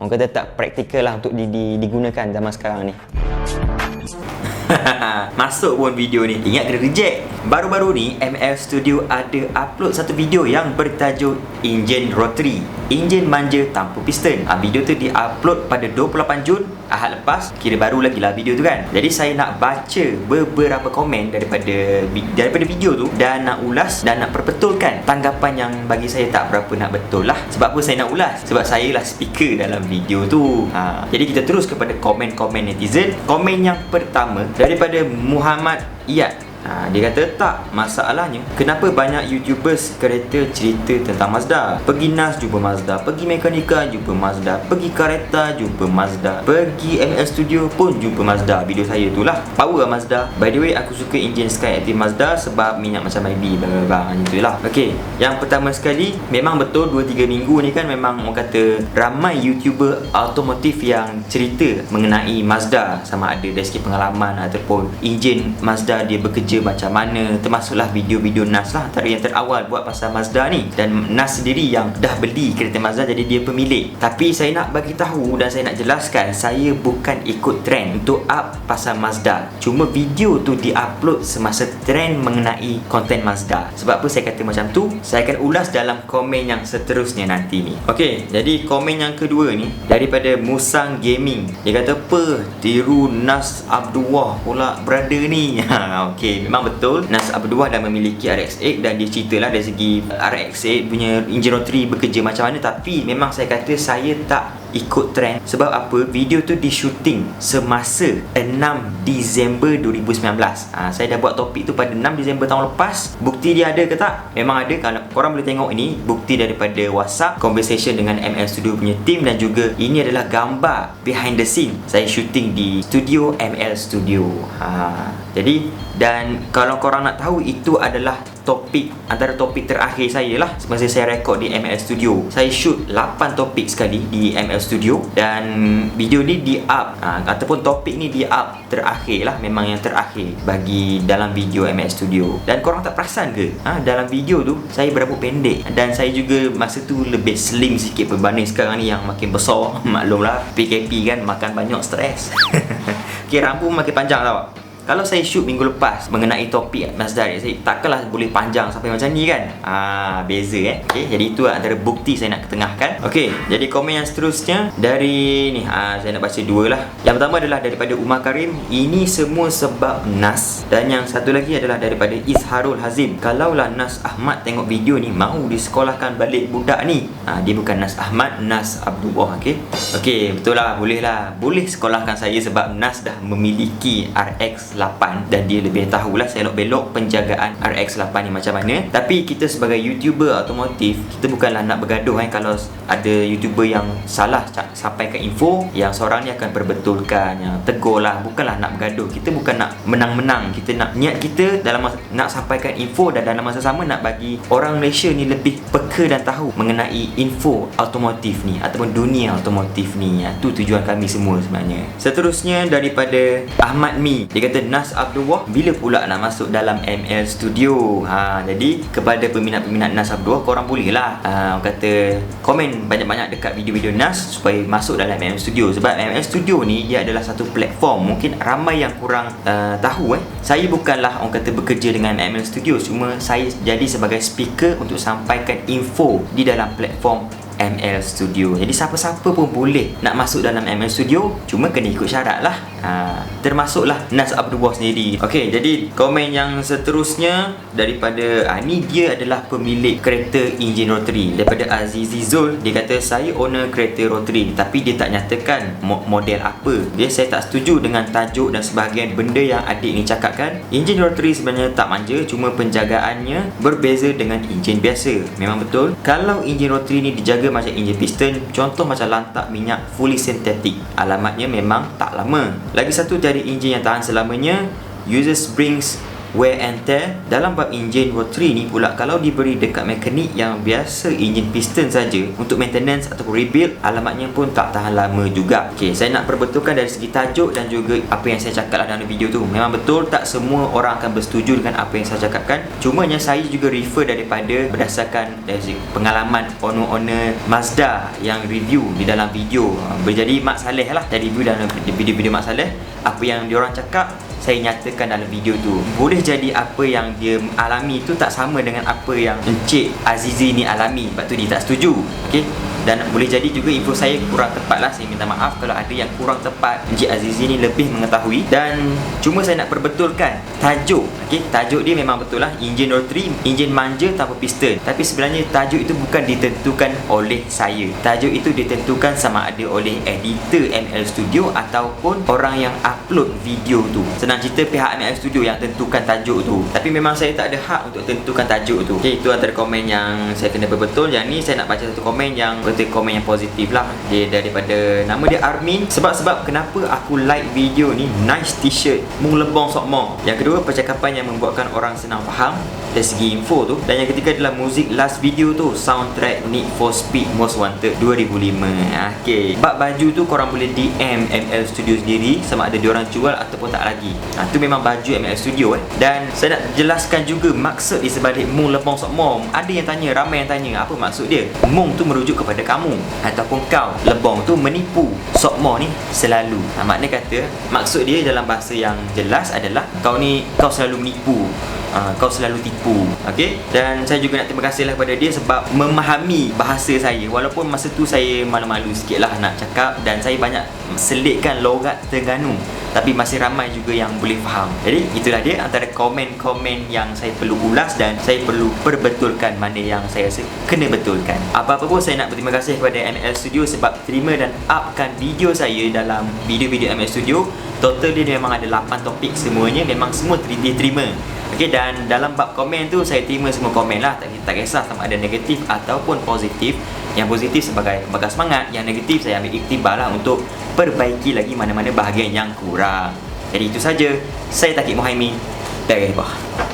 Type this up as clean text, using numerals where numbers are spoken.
orang kata tak praktikal lah untuk digunakan zaman sekarang ni. Masuk pun video ni, ingat kena reject. Baru-baru ni ML Studio ada upload satu video yang bertajuk Enjin Rotary, enjin manja tanpa piston. Video tu di-upload pada 28 Jun, Ahad lepas. Kira baru lagi lah video tu kan. Jadi saya nak baca beberapa komen daripada video tu, dan nak ulas dan nak perbetulkan tanggapan yang bagi saya tak berapa nak betul lah. Sebab apa saya nak ulas? Sebab saya lah speaker dalam video tu. Jadi kita terus kepada komen-komen netizen. Komen yang pertama daripada Muhammad Iyad. Dia kata, tak, masalahnya kenapa banyak YouTubers kereta cerita tentang Mazda. Pergi NAS jumpa Mazda, pergi mekanika jumpa Mazda, pergi kereta jumpa Mazda, pergi ML Studio pun jumpa Mazda. Video saya tu lah, power lah Mazda. By the way, aku suka enjin Skyactiv Mazda sebab minyak macam IB, macam lah. Okay, yang pertama sekali, memang betul 2-3 minggu ni kan memang orang kata ramai YouTuber automotif yang cerita mengenai Mazda, sama ada dari segi pengalaman ataupun enjin Mazda dia bekerja macam mana. Termasuklah video-video NAS lah, antara yang terawal buat pasal Mazda ni. Dan NAS sendiri yang dah beli kereta Mazda, jadi dia pemilik. Tapi saya nak bagi tahu dan saya nak jelaskan, saya bukan ikut trend untuk up pasal Mazda. Cuma video tu di-upload semasa trend mengenai konten Mazda. Sebab apa saya kata macam tu? Saya akan ulas dalam komen yang seterusnya nanti ni. Okey, jadi komen yang kedua ni daripada Musang Gaming. Dia kata, apa tiru NAS Abdullah pula brother ni. Okey, memang betul NAS Abdullah dah memiliki RX-8 dan dia ceritalah dari segi RX-8 punya enjin rotary bekerja macam mana. Tapi memang saya kata saya tak ikut trend. Sebab apa? Video tu di shooting semasa 6 Disember 2019. Saya dah buat topik tu pada 6 Disember tahun lepas. Bukti dia ada ke tak? Memang ada. Kalau korang boleh tengok, ini bukti daripada WhatsApp conversation dengan ML Studio punya team, dan juga ini adalah gambar behind the scene saya shooting di studio ML Studio. Jadi, dan kalau korang nak tahu, itu adalah topik, antara topik terakhir saya lah semasa saya rekod di ML Studio. Saya shoot 8 topik sekali di ML Studio, dan video ni di up ataupun topik ni di up terakhir lah, memang yang terakhir bagi dalam video ML Studio. Dan korang tak perasan ke dalam video tu saya berapa pendek, dan saya juga masa tu lebih slim sikit berbanding sekarang ni yang makin besar. Maklumlah, PKP kan, makan banyak stres. Okay, rambut makin panjang tau. Kalau saya shoot minggu lepas mengenai topik Mazda ni, saya takkanlah boleh panjang sampai macam ni kan. Beza okay, jadi itu antara bukti saya nak ketengahkan. Okay, jadi komen yang seterusnya dari ni, saya nak baca dua lah. Yang pertama adalah daripada Umar Karim. Ini semua sebab NAS. Dan yang satu lagi adalah daripada Izharul Hazim. Kalaulah NAS Ahmad tengok video ni, mau disekolahkan balik budak ni. Dia bukan NAS Ahmad, NAS Abdullah. Okay, betul lah, boleh lah. Boleh sekolahkan saya sebab NAS dah memiliki RX-8 dan dia lebih tahulah selok-belok penjagaan RX-8 ni macam mana. Tapi kita sebagai YouTuber automotif, kita bukanlah nak bergaduh kalau ada YouTuber yang salah sampaikan info, yang seorang ni akan perbetulkan, yang tegur lah. Bukanlah nak bergaduh. Kita bukan nak menang-menang. Kita nak, niat kita dalam nak sampaikan info, dan dalam masa sama nak bagi orang Malaysia ni lebih peka dan tahu mengenai info automotif ni ataupun dunia automotif ni. Itu tujuan kami semua sebenarnya. Seterusnya daripada Ahmad Mi. Dia kata, NAS Abdullah bila pula nak masuk dalam ML Studio. Jadi kepada peminat-peminat NAS Abdullah, korang boleh lah kata komen banyak-banyak dekat video-video NAS supaya masuk dalam ML Studio. Sebab ML Studio ni dia adalah satu platform, mungkin ramai yang kurang tahu. Saya bukanlah orang kata bekerja dengan ML Studio, cuma saya jadi sebagai speaker untuk sampaikan info di dalam platform ML Studio. Jadi siapa-siapa pun boleh nak masuk dalam ML Studio, cuma kena ikut syarat lah. Termasuklah NAS Abdullah sendiri. Okey, jadi komen yang seterusnya daripada ni dia adalah pemilik kereta enjin rotary, daripada Azizi Zul. Dia kata, saya owner kereta rotary, tapi dia tak nyatakan model apa. Saya tak setuju dengan tajuk dan sebahagian benda yang adik ni cakapkan. Enjin rotary sebenarnya tak manja, cuma penjagaannya berbeza dengan enjin biasa. Memang betul, kalau enjin rotary ni dijaga macam enjin piston, contoh macam lantak minyak fully synthetic, alamatnya memang tak lama. Lagi satu, dari enjin yang tahan selamanya, user springs wear and tear. Dalam bab enjin rotary ni pula, kalau diberi dekat mekanik yang biasa enjin piston saja, untuk maintenance atau rebuild, alamatnya pun tak tahan lama juga. Okey, saya nak perbetulkan dari segi tajuk dan juga apa yang saya cakap dalam video tu. Memang betul tak semua orang akan bersetuju dengan apa yang saya cakapkan. Cumanya saya juga refer daripada berdasarkan dari pengalaman owner-owner Mazda yang review di dalam video. Berjadi Mak Saleh lah, dari review dalam video-video Mak Saleh. Apa yang diorang cakap, saya nyatakan dalam video tu. Boleh jadi apa yang dia alami tu tak sama dengan apa yang Encik Azizi ni alami, sebab tu dia tak setuju. Okey, dan boleh jadi juga info saya kurang tepat lah. Saya minta maaf kalau ada yang kurang tepat. Encik Azizi ni lebih mengetahui. Dan cuma saya nak perbetulkan tajuk. Okey, tajuk dia memang betul lah, enjin rotary, enjin manja tanpa piston. Tapi sebenarnya tajuk itu bukan ditentukan oleh saya. Tajuk itu ditentukan sama ada oleh editor ML Studio ataupun orang yang upload video tu. Senang cerita, pihak ML Studio yang tentukan tajuk tu. Tapi memang saya tak ada hak untuk tentukan tajuk tu. Okey, itu antara komen yang saya kena berbetul. Yang ni saya nak baca satu komen yang komen yang positif lah. Dia daripada, nama dia Armin. Sebab kenapa aku like video ni, nice t-shirt, mung lebong sok mo. Yang kedua, percakapan yang membuatkan orang senang faham dari segi info tu. Dan yang ketiga adalah muzik last video tu, soundtrack Need for Speed Most Wanted 2005. Okay, bab baju tu korang boleh DM ML Studio sendiri sama ada diorang jual ataupun tak lagi. Tu memang baju ML Studio Dan saya nak jelaskan juga maksud di sebalik mung lebong sok mo. Ada yang tanya, ramai yang tanya, apa maksud dia? Mung tu merujuk kepada kamu ataupun kau, lebong tu menipu, sokmo ni selalu. Maknanya kata, maksud dia dalam bahasa yang jelas adalah kau selalu menipu, kau selalu tipu. Okey, dan saya juga nak terima kasih lah kepada dia sebab memahami bahasa saya. Walaupun masa tu saya malu-malu sikit lah nak cakap, dan saya banyak selitkan logat Terengganu, tapi masih ramai juga yang boleh faham. Jadi itulah dia antara komen-komen yang saya perlu ulas dan saya perlu perbetulkan mana yang saya rasa kena betulkan. Apa-apa pun saya nak berterima kasih kepada ML Studio sebab terima dan upkan video saya dalam video-video ML Studio. Total dia memang ada 8 topik, semuanya memang semua diterima. Okey, dan dalam bab komen tu saya terima semua komen lah, tak kisah sama ada negatif ataupun positif. Yang positif sebagai bakal semangat, yang negatif saya ambil iktibar lah untuk perbaiki lagi mana-mana bahagian yang kurang. Jadi itu saja. Saya Taqib Muhaimin dari Hebah.